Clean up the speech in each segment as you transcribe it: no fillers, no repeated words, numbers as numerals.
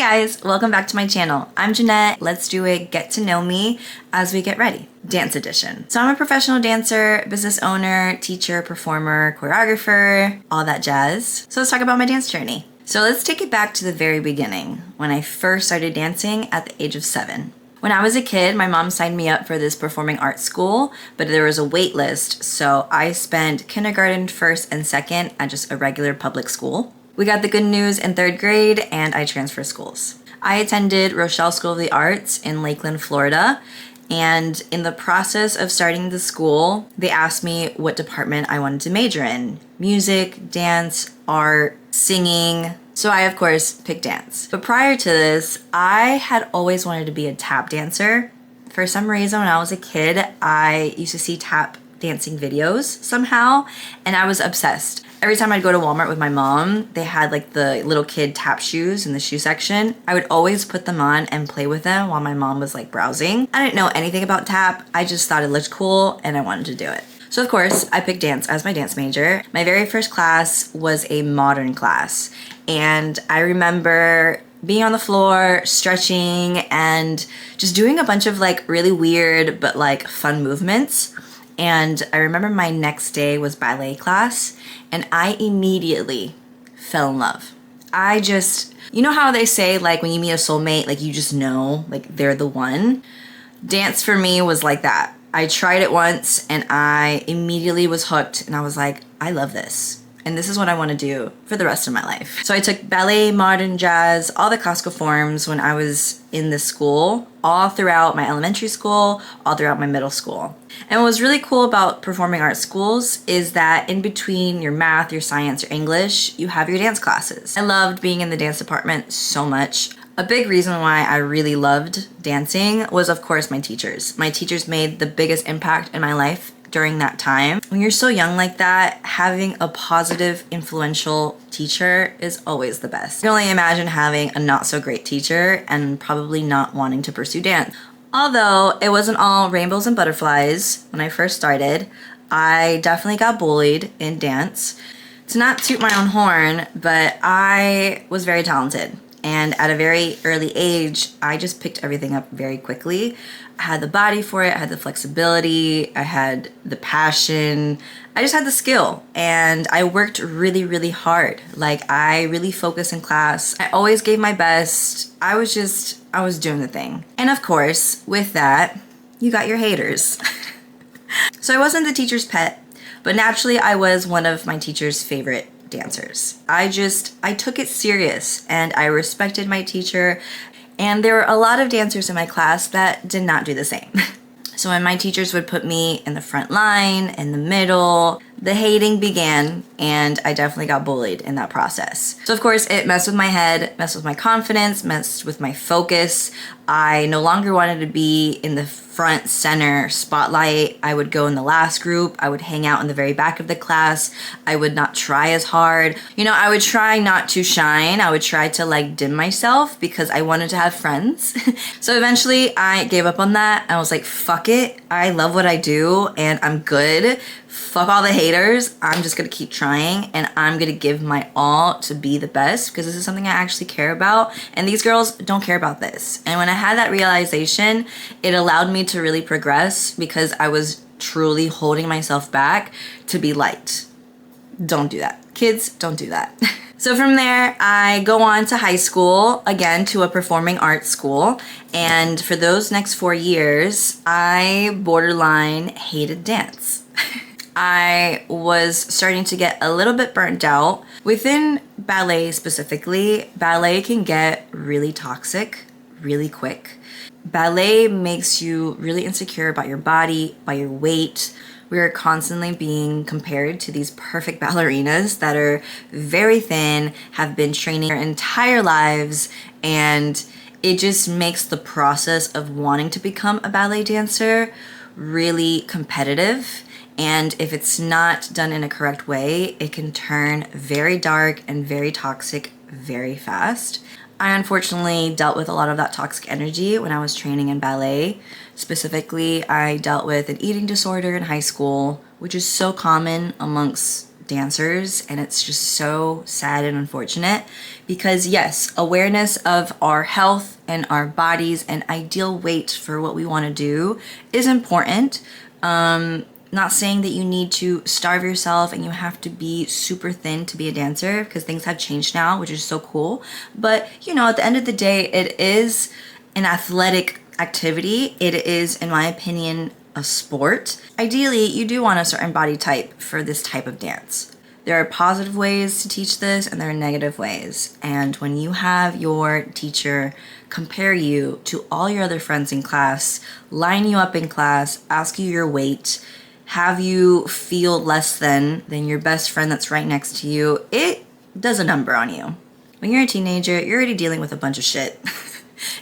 guys, welcome back to my channel. I'm Jeannette. Let's do a get to know me as we get ready. Dance edition. So I'm a professional dancer, business owner, teacher, performer, choreographer, all that jazz. So let's talk about my dance journey. So let's take it back to the very beginning, when I first started dancing at the age of 7. When I was a kid, my mom signed me up for this performing arts school, but there was a wait list, so I spent kindergarten, first, and second at just a regular public school. We got the good news in 3rd grade, and I transferred schools. I attended Rochelle School of the Arts in Lakeland, Florida, and in the process of starting the school, they asked me what department I wanted to major in. Music, dance, art, singing. So I, of course, picked dance. But prior to this, I had always wanted to be a tap dancer. For some reason, when I was a kid, I used to see tap dancing videos somehow, and I was obsessed. Every time I'd go to Walmart with my mom, they had like the little kid tap shoes in the shoe section. I would always put them on and play with them while my mom was like browsing. I didn't know anything about tap. I just thought it looked cool and I wanted to do it. So of course, I picked dance as my dance major. My very first class was a modern class. And I remember being on the floor, stretching, and just doing a bunch of like really weird but like fun movements. And I remember my next day was ballet class, and I immediately fell in love. You know how they say like when you meet a soulmate, like you just know, like they're the one? Dance for me was like that. I tried it once and I immediately was hooked, and I was like, I love this. And this is what I want to do for the rest of my life. So I took ballet, modern, jazz, all the classical forms when I was in this school, all throughout my elementary school, all throughout my middle school. And what was really cool about performing arts schools is that in between your math, your science, your English, you have your dance classes. I loved being in the dance department so much. A big reason why I really loved dancing was, of course, my teachers. My teachers made the biggest impact in my life during that time. When you're so young like that, having a positive, influential teacher is always the best. I can only imagine having a not so great teacher and probably not wanting to pursue dance. Although it wasn't all rainbows and butterflies when I first started, I definitely got bullied in dance. To not toot my own horn, but I was very talented. And at a very early age, I just picked everything up very quickly. I had the body for it, I had the flexibility, I had the passion, I just had the skill. And I worked really, really hard. Like, I really focused in class. I always gave my best. I was doing the thing. And of course, with that, you got your haters. So I wasn't the teacher's pet, but naturally I was one of my teacher's favorite dancers. I took it serious and I respected my teacher, and there were a lot of dancers in my class that did not do the same. So when my teachers would put me in the front line, in the middle, the hating began, and I definitely got bullied in that process. So of course it messed with my head, messed with my confidence, messed with my focus. I no longer wanted to be in the front center spotlight. I would go in the last group. I would hang out in the very back of the class. I would not try as hard. I would try not to shine. I would try to like dim myself because I wanted to have friends. So eventually I gave up on that. I was like, fuck it. I love what I do and I'm good. Fuck all the haters. I'm just gonna keep trying and I'm gonna give my all to be the best because this is something I actually care about, and these girls don't care about this. And when I had that realization, it allowed me to really progress because I was truly holding myself back to be liked. Don't do that. Kids, don't do that. So from there, I go on to high school, again to a performing arts school. And for those next 4 years, I borderline hated dance. I was starting to get a little bit burnt out. Within ballet specifically, ballet can get really toxic really quick. Ballet makes you really insecure about your body, by your weight. We are constantly being compared to these perfect ballerinas that are very thin, have been training their entire lives, and it just makes the process of wanting to become a ballet dancer really competitive. And if it's not done in a correct way, it can turn very dark and very toxic very fast. I unfortunately dealt with a lot of that toxic energy when I was training in ballet. Specifically, I dealt with an eating disorder in high school, which is so common amongst dancers, and it's just so sad and unfortunate because yes, awareness of our health and our bodies and ideal weight for what we want to do is important. Not saying that you need to starve yourself and you have to be super thin to be a dancer, because things have changed now, which is so cool. But you know, at the end of the day, it is an athletic activity. It is, in my opinion, a sport. Ideally, you do want a certain body type for this type of dance. There are positive ways to teach this and there are negative ways. And when you have your teacher compare you to all your other friends in class, line you up in class, ask you your weight, have you feel less than your best friend that's right next to you, it does a number on you. When you're a teenager, you're already dealing with a bunch of shit.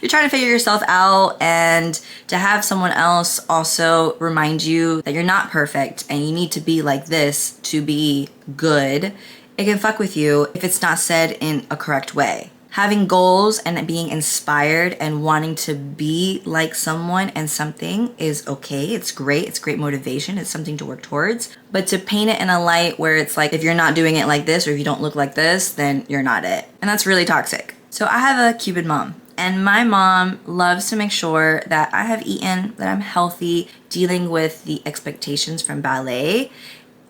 You're trying to figure yourself out, and to have someone else also remind you that you're not perfect and you need to be like this to be good, it can fuck with you if it's not said in a correct way. Having goals and being inspired and wanting to be like someone and something is okay. It's great. It's great motivation. It's something to work towards. But to paint it in a light where it's like, if you're not doing it like this or if you don't look like this, then you're not it. And that's really toxic. So I have a Cuban mom. And my mom loves to make sure that I have eaten, that I'm healthy, dealing with the expectations from ballet.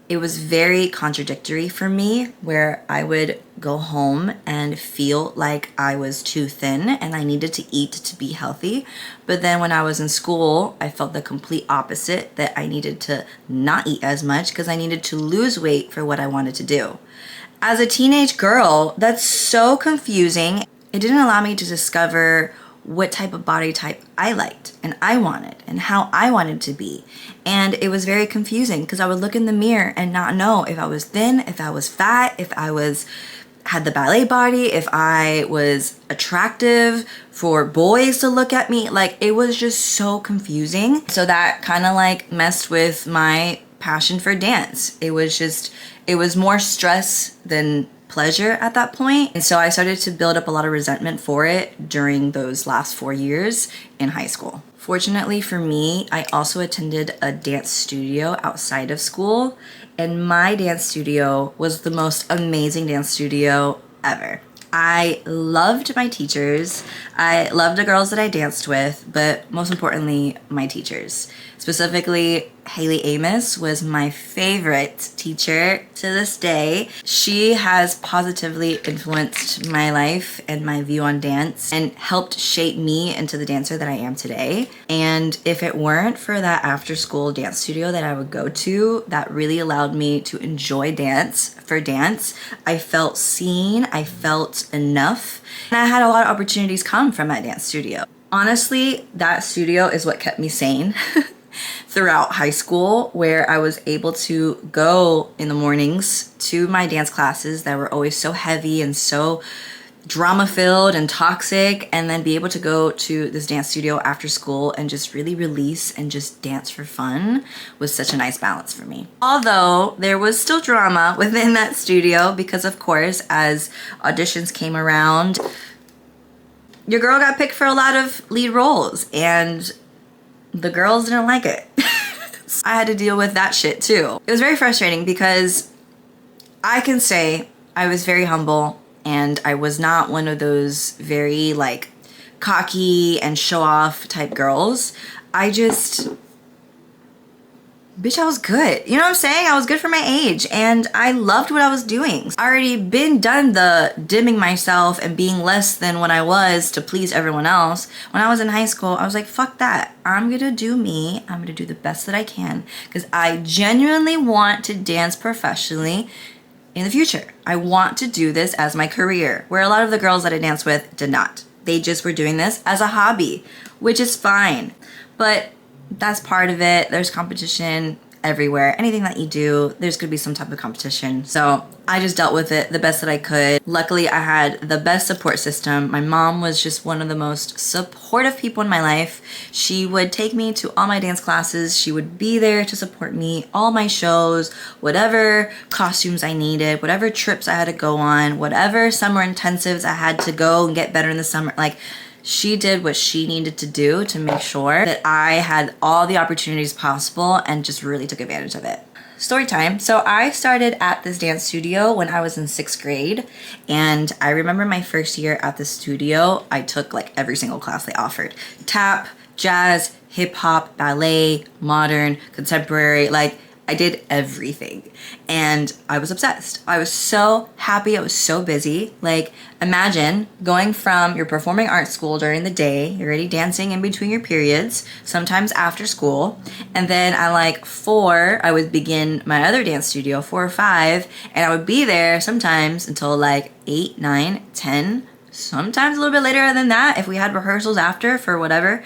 It was very contradictory for me, where I would go home and feel like I was too thin and I needed to eat to be healthy. But then when I was in school, I felt the complete opposite, that I needed to not eat as much because I needed to lose weight for what I wanted to do. As a teenage girl, that's so confusing. It didn't allow me to discover what type of body type I liked and I wanted and how I wanted to be. And it was very confusing because I would look in the mirror and not know if I was thin, if I was fat, if I had the ballet body, if I was attractive for boys to look at me. Like, it was just so confusing. So that kind of like messed with my passion for dance. It was more stress than pleasure at that point. And so I started to build up a lot of resentment for it during those last 4 years in high school. Fortunately for me, I also attended a dance studio outside of school, and my dance studio was the most amazing dance studio ever. I loved my teachers. I loved the girls that I danced with, but most importantly, my teachers. Specifically, Haley Amos was my favorite teacher to this day. She has positively influenced my life and my view on dance and helped shape me into the dancer that I am today. And if it weren't for that after school dance studio that I would go to, that really allowed me to enjoy dance for dance, I felt seen, I felt enough, and I had a lot of opportunities come from that dance studio. Honestly, that studio is what kept me sane throughout high school, where I was able to go in the mornings to my dance classes that were always so heavy and so drama filled and toxic, and then be able to go to this dance studio after school and just really release and just dance for fun was such a nice balance for me. Although there was still drama within that studio, because of course, as auditions came around, your girl got picked for a lot of lead roles and the girls didn't like it. I had to deal with that shit too. It was very frustrating because I can say I was very humble and I was not one of those very like cocky and show off type girls. Bitch, I was good. You know what I'm saying? I was good for my age and I loved what I was doing. I already been done the dimming myself and being less than what I was to please everyone else. When I was in high school, I was like, fuck that. I'm gonna do me. I'm gonna do the best that I can because I genuinely want to dance professionally in the future. I want to do this as my career, where a lot of the girls that I danced with did not. They just were doing this as a hobby, which is fine. But that's part of it. There's competition everywhere. Anything that you do, there's gonna be some type of competition. So I just dealt with it the best that I could. Luckily, I had the best support system. My mom was just one of the most supportive people in my life. She would take me to all my dance classes. She would be there to support me, all my shows, whatever costumes I needed, whatever trips I had to go on, whatever summer intensives I had to go and get better in the summer. Like, she did what she needed to do to make sure that I had all the opportunities possible and just really took advantage of it. story time. So I started at this dance studio when I was in 6th grade. And I remember my first year at the studio, I took like every single class they offered. Tap, jazz, hip hop, ballet, modern, contemporary, like I did everything. And I was obsessed. I was so happy. I was so busy. Like, imagine going from your performing arts school during the day, you're already dancing in between your periods, sometimes after school. And then at like 4, I would begin my other dance studio, 4 or 5, and I would be there sometimes until like 8, 9, 10, sometimes a little bit later than that if we had rehearsals after for whatever.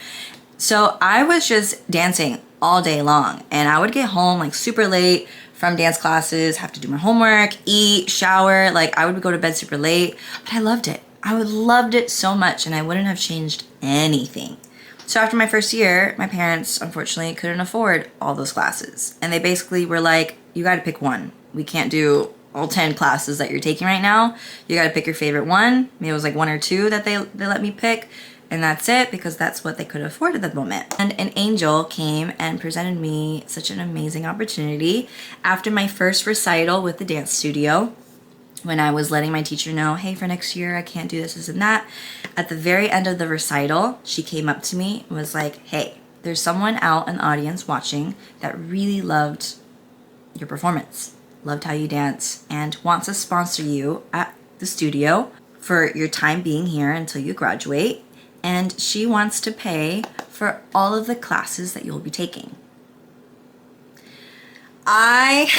So I was just dancing all day long, and I would get home like super late from dance classes, have to do my homework, eat, shower. Like I would go to bed super late, but I loved it. I would loved it so much, and I wouldn't have changed anything. So after my first year, my parents unfortunately couldn't afford all those classes, and they basically were like, you got to pick one. We can't do all 10 classes that you're taking right now. You got to pick your favorite one. Maybe it was like 1 or 2 that they let me pick. And that's it, because that's what they could afford at the moment. And an angel came and presented me such an amazing opportunity after my first recital with the dance studio. When I was letting my teacher know, hey, for next year, I can't do this and that. At the very end of the recital, she came up to me and was like, hey, there's someone out in the audience watching that really loved your performance, loved how you dance, and wants to sponsor you at the studio for your time being here until you graduate. And she wants to pay for all of the classes that you'll be taking. At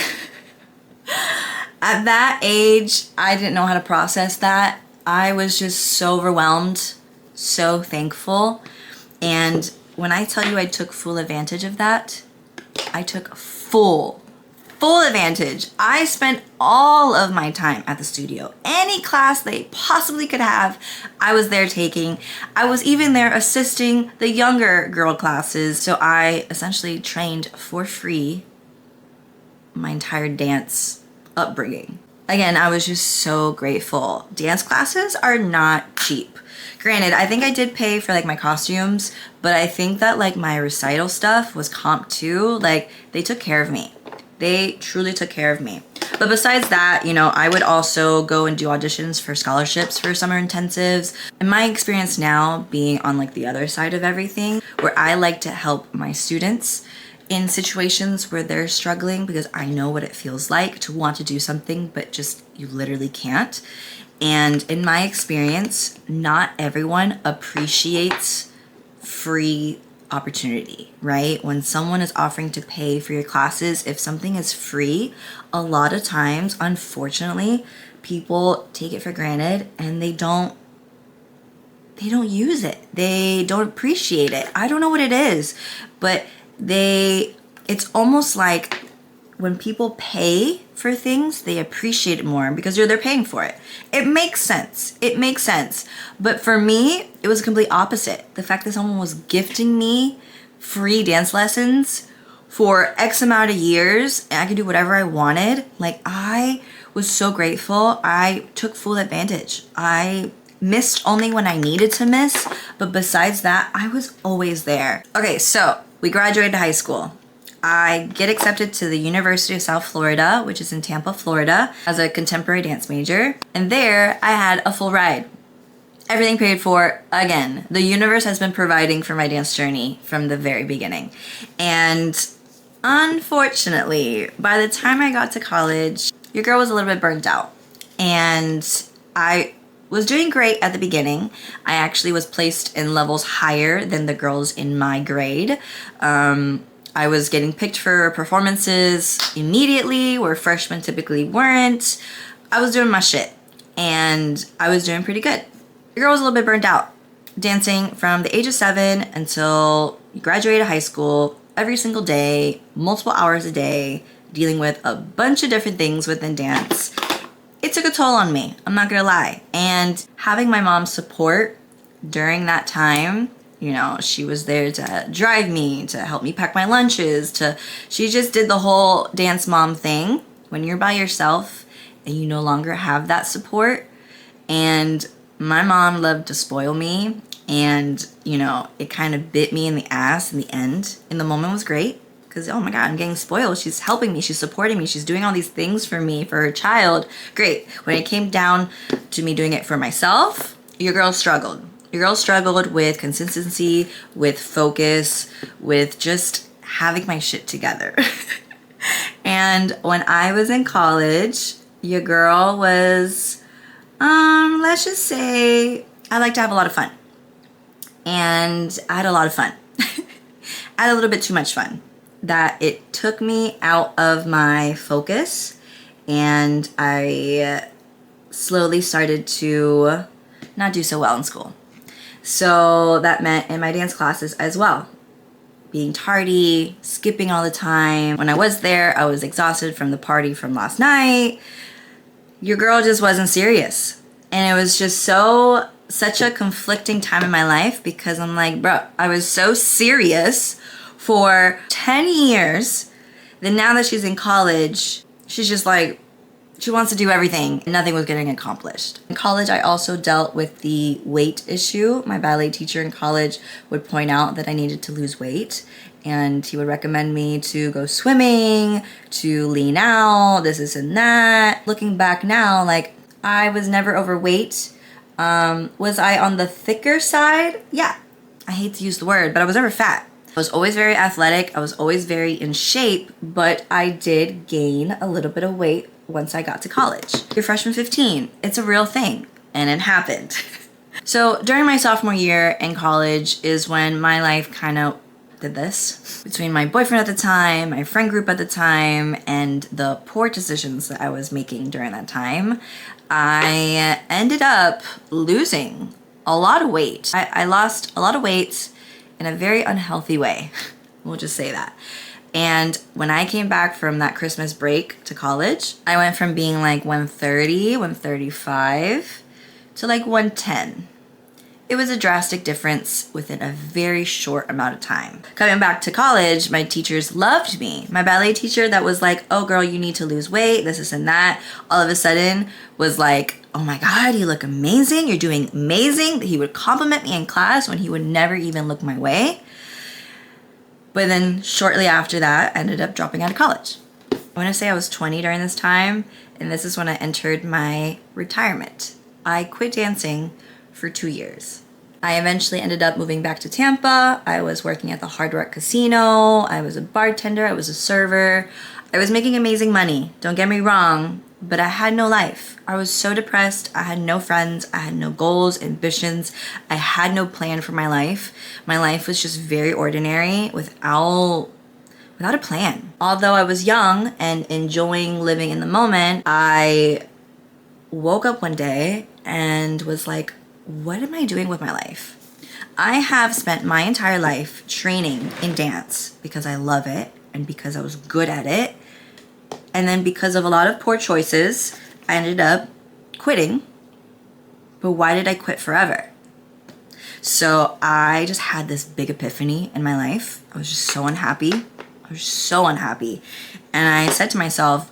that age, I didn't know how to process that. I was just so overwhelmed, so thankful. And when I tell you I took full advantage of that, I took full advantage. I spent all of my time at the studio. Any class they possibly could have, I was there taking. I was even there assisting the younger girl classes. So I essentially trained for free my entire dance upbringing. Again, I was just so grateful. Dance classes are not cheap. Granted, I think I did pay for like my costumes, but I think that like my recital stuff was comp too. Like they took care of me. They truly took care of me. But besides that, you know, I would also go and do auditions for scholarships for summer intensives. And my experience now being on like the other side of everything, where I like to help my students in situations where they're struggling, because I know what it feels like to want to do something, but just you literally can't. And in my experience, not everyone appreciates free opportunity, right? When someone is offering to pay for your classes, if something is free, a lot of times, unfortunately, people take it for granted and they don't use it. They don't appreciate it. I don't know what it is, but it's almost like when people pay for things, they appreciate it more because they're paying for it. It makes sense. It makes sense. But for me, it was the complete opposite. The fact that someone was gifting me free dance lessons for X amount of years and I could do whatever I wanted. Like, I was so grateful. I took full advantage. I missed only when I needed to miss, but besides that, I was always there. Okay, so we graduated high school. I get accepted to the University of South Florida, which is in Tampa, Florida, as a contemporary dance major. And there I had a full ride. Everything paid for again. The universe has been providing for my dance journey from the very beginning. And unfortunately, by the time I got to college, your girl was a little bit burnt out. And I was doing great at the beginning. I actually was placed in levels higher than the girls in my grade. I was getting picked for performances immediately, where freshmen typically weren't. I was doing my shit, and I was doing pretty good. The girl was a little bit burnt out, dancing from the age of 7 until you graduated high school, every single day, multiple hours a day, dealing with a bunch of different things within dance. It took a toll on me, I'm not gonna lie. And having my mom's support during that time, you know, she was there to drive me, to help me pack my lunches, she just did the whole dance mom thing. When you're by yourself and you no longer have that support, and my mom loved to spoil me, and, you know, it kind of bit me in the ass in the end. In the moment it was great, because, oh my God, I'm getting spoiled. She's helping me. She's supporting me. She's doing all these things for me, for her child. Great. When it came down to me doing it for myself, your girl struggled. Your girl struggled with consistency, with focus, with just having my shit together. And when I was in college, your girl was, let's just say, I like to have a lot of fun. And I had a lot of fun. I had a little bit too much fun, that it took me out of my focus, and I slowly started to not do so well in school. So that meant in my dance classes as well, being tardy, skipping all the time. When I was there, I was exhausted from the party from last night. Your girl just wasn't serious. And it was just such a conflicting time in my life, because I'm like, bro, I was so serious for 10 years. Then now that she's in college, she's just like, she wants to do everything. Nothing was getting accomplished. In college, I also dealt with the weight issue. My ballet teacher in college would point out that I needed to lose weight, and he would recommend me to go swimming, to lean out, this and that. Looking back now, like, I was never overweight. Was I on the thicker side? Yeah. I hate to use the word, but I was never fat. I was always very athletic. I was always very in shape, but I did gain a little bit of weight once I got to college. You're freshman 15. It's a real thing, and it happened. So during my sophomore year in college is when my life kind of did this. Between my boyfriend at the time, my friend group at the time, and the poor decisions that I was making during that time, I ended up losing a lot of weight. I lost a lot of weight in a very unhealthy way. We'll just say that. And when I came back from that Christmas break to college, I went from being like 130, 135 to like 110. It was a drastic difference within a very short amount of time. Coming back to college, my teachers loved me. My ballet teacher that was like, oh girl, you need to lose weight, this and that, all of a sudden was like, oh my God, you look amazing, you're doing amazing. He would compliment me in class when he would never even look my way. But then shortly after that, I ended up dropping out of college. I want to say I was 20 during this time, and this is when I entered my retirement. I quit dancing for 2 years. I eventually ended up moving back to Tampa. I was working at the Hard Rock Casino. I was a bartender. I was a server. I was making amazing money. Don't get me wrong, but I had no life. I was so depressed. I had no friends. I had no goals, ambitions. I had no plan for my life. My life was just very ordinary without a plan. Although I was young and enjoying living in the moment, I woke up one day and was like, what am I doing with my life? I have spent my entire life training in dance because I love it and because I was good at it. And then because of a lot of poor choices, I ended up quitting. But why did I quit forever? So I just had this big epiphany in my life. I was just so unhappy. I was so unhappy. And I said to myself,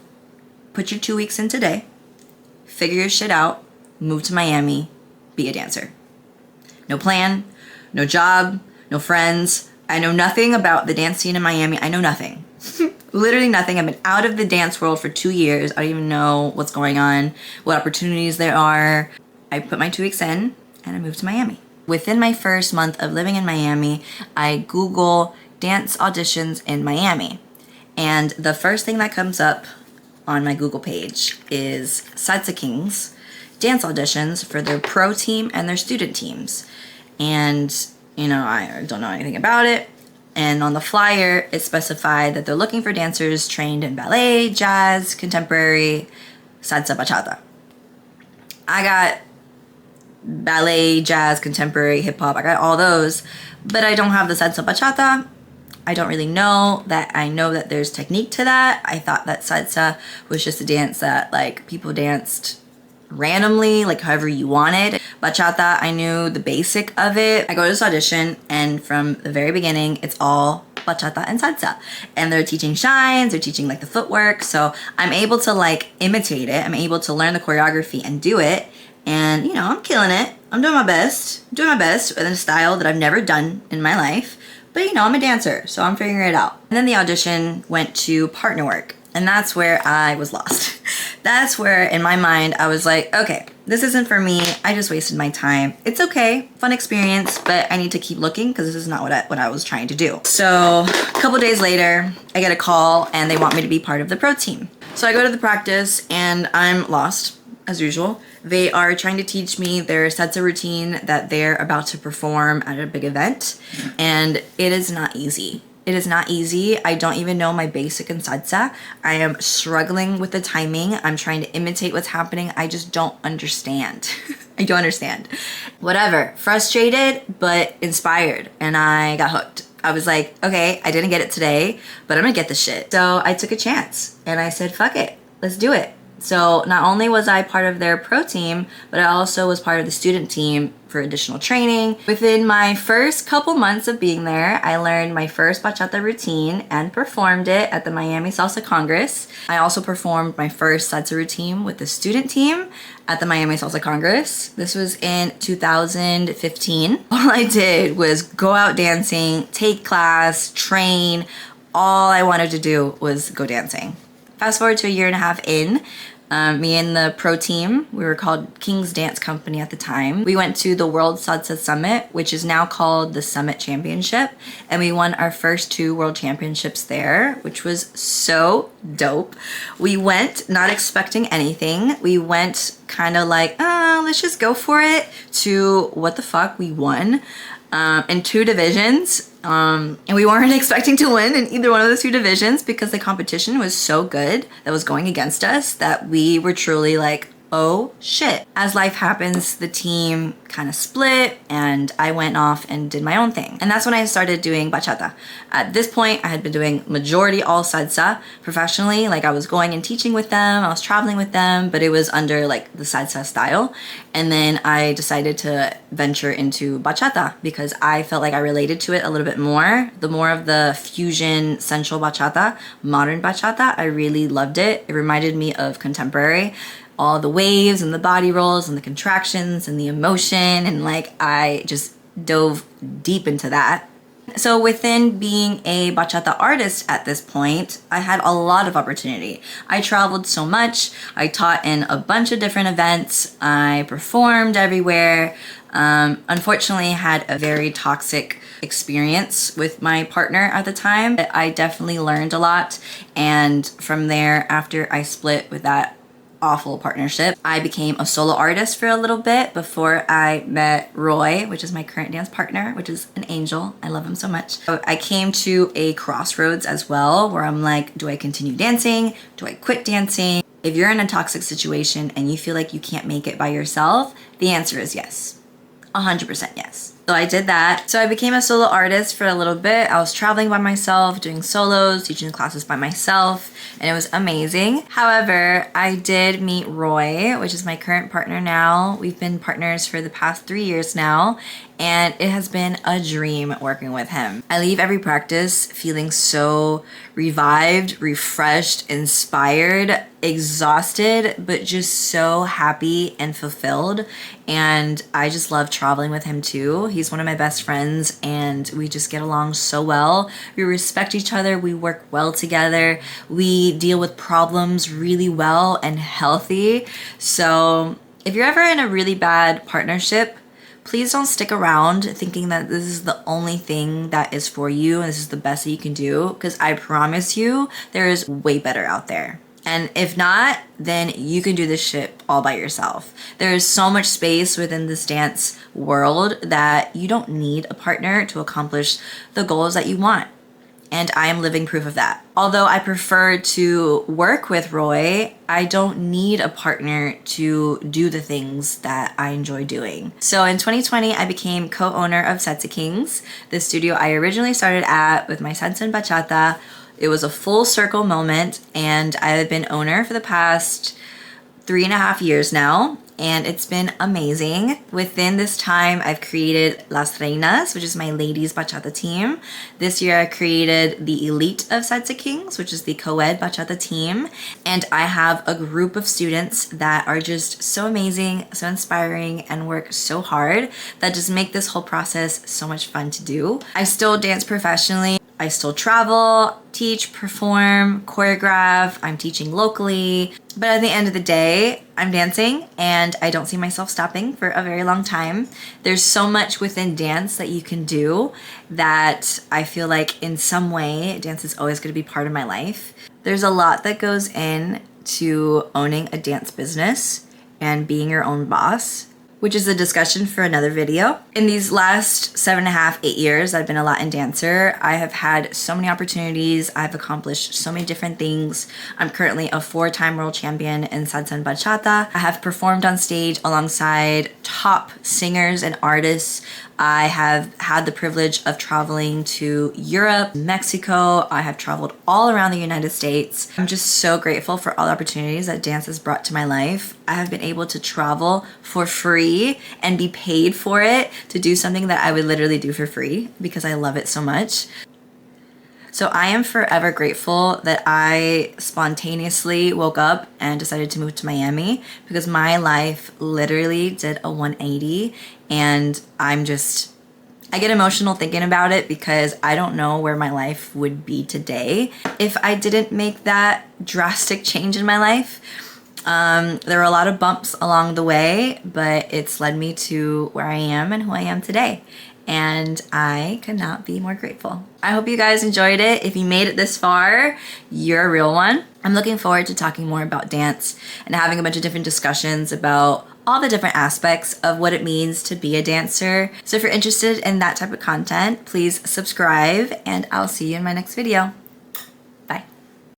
put your 2 weeks in today, figure your shit out, move to Miami, be a dancer. No plan, no job, no friends. I know nothing about the dance scene in Miami. I know nothing. Literally nothing. I've been out of the dance world for 2 years. I don't even know what's going on, what opportunities there are. I put my 2 weeks in and I moved to Miami. Within my first month of living in Miami, I Google dance auditions in Miami. And the first thing that comes up on my Google page is Salsa Kings dance auditions for their pro team and their student teams. And, you know, I don't know anything about it. And on the flyer, it specified that they're looking for dancers trained in ballet, jazz, contemporary, salsa, bachata. I got ballet, jazz, contemporary, hip hop. I got all those, but I don't have the salsa, bachata. I don't really know that. I know that there's technique to that. I thought that salsa was just a dance that like people danced randomly, like however you wanted. Bachata, I knew the basic of it. I go to this audition and from the very beginning, it's all bachata and salsa. And they're teaching shines, they're teaching like the footwork. So I'm able to like imitate it. I'm able to learn the choreography and do it. And you know, I'm killing it. I'm doing my best. I'm doing my best in a style that I've never done in my life. But But you know, I'm a dancer, so I'm figuring it out. And then the audition went to partner work. And that's where I was lost. That's where, in my mind, I was like, okay, this isn't for me. I just wasted my time. It's okay, fun experience, but I need to keep looking because this is not what I was trying to do. So a couple days later, I get a call and they want me to be part of the pro team. So I go to the practice and I'm lost, as usual. They are trying to teach me their salsa routine that they're about to perform at a big event. And it is not easy. It is not easy. I don't even know my basic in salsa. I am struggling with the timing. I'm trying to imitate what's happening. I just don't understand. I don't understand. Whatever. Frustrated, but inspired. And I got hooked. I was like, okay, I didn't get it today, but I'm gonna get this shit. So I took a chance and I said, fuck it. Let's do it. So not only was I part of their pro team, but I also was part of the student team for additional training. Within my first couple months of being there, I learned my first bachata routine and performed it at the Miami Salsa Congress. I also performed my first salsa routine with the student team at the Miami Salsa Congress. This was in 2015. All I did was go out dancing, take class, train. All I wanted to do was go dancing. Fast forward to a year and a half in, me and the pro team, we were called King's Dance Company at the time. We went to the World Salsa Summit, which is now called the Summit Championship. And we won our first 2 world championships there, which was so dope. We went not expecting anything. We went kind of like, let's just go for it, to what the fuck, we won. In 2 divisions. And we weren't expecting to win in either one of those 2 divisions because the competition was so good that was going against us that we were truly like, oh shit. As life happens, the team kind of split and I went off and did my own thing. And that's when I started doing bachata. At this point, I had been doing majority all salsa professionally. Like I was going and teaching with them, I was traveling with them, but it was under like the salsa style. And then I decided to venture into bachata because I felt like I related to it a little bit more. The more of the fusion sensual bachata, modern bachata, I really loved it. It reminded me of contemporary. All the waves and the body rolls and the contractions and the emotion, and like I just dove deep into that. So within being a bachata artist at this point, I had a lot of opportunity. I traveled so much. I taught in a bunch of different events. I performed everywhere. Unfortunately, had a very toxic experience with my partner at the time. I definitely learned a lot. And from there, after I split with that awful partnership, I became a solo artist for a little bit before I met Roy, which is my current dance partner, which is an angel. I love him so much. So I came to a crossroads as well where I'm like, do I continue dancing? Do I quit dancing? If you're in a toxic situation and you feel like you can't make it by yourself, the answer is yes. 100% yes. So I did that. So I became a solo artist for a little bit. I was traveling by myself, doing solos, teaching classes by myself, and it was amazing. However, I did meet Roy, which is my current partner now. We've been partners for the past 3 years now, and it has been a dream working with him. I leave every practice feeling so revived, refreshed, inspired, exhausted, but just so happy and fulfilled. And I just love traveling with him too. He's one of my best friends and we just get along so well. We respect each other, we work well together, we deal with problems really well and healthy. So if you're ever in a really bad partnership, please don't stick around thinking that this is the only thing that is for you and this is the best that you can do, because I promise you there is way better out there. And if not, then you can do this shit all by yourself. There is so much space within this dance world that you don't need a partner to accomplish the goals that you want. And I am living proof of that. Although I prefer to work with Roy, I don't need a partner to do the things that I enjoy doing. So in 2020, I became co-owner of Salsa Kings, the studio I originally started at with my salsa and bachata. It was a full circle moment, and I have been owner for the past 3.5 years now. and it's been amazing. Within this time, I've created Las Reinas, which is my ladies bachata team. This year I created the Elite of Salsa Kings, which is the co-ed bachata team. And I have a group of students that are just so amazing, so inspiring, and work so hard that just make this whole process so much fun to do. I still dance professionally. I still travel, teach, perform, choreograph. I'm teaching locally. But at the end of the day, I'm dancing and I don't see myself stopping for a very long time. There's so much within dance that you can do that I feel like in some way, dance is always going to be part of my life. There's a lot that goes in to owning a dance business and being your own boss, which is a discussion for another video. In these last 7.5, 8 years, I've been a Latin dancer. I have had so many opportunities. I've accomplished so many different things. I'm currently a 4-time world champion in salsa and bachata. I have performed on stage alongside top singers and artists. I have had the privilege of traveling to Europe, Mexico. I have traveled all around the United States. I'm just so grateful for all the opportunities that dance has brought to my life. I have been able to travel for free and be paid for it to do something that I would literally do for free because I love it so much. So I am forever grateful that I spontaneously woke up and decided to move to Miami because my life literally did a 180, and I get emotional thinking about it because I don't know where my life would be today if I didn't make that drastic change in my life. There were a lot of bumps along the way, but it's led me to where I am and who I am today. And I could not be more grateful. I hope you guys enjoyed it. If you made it this far, you're a real one. I'm looking forward to talking more about dance and having a bunch of different discussions about all the different aspects of what it means to be a dancer. So if you're interested in that type of content, please subscribe and I'll see you in my next video.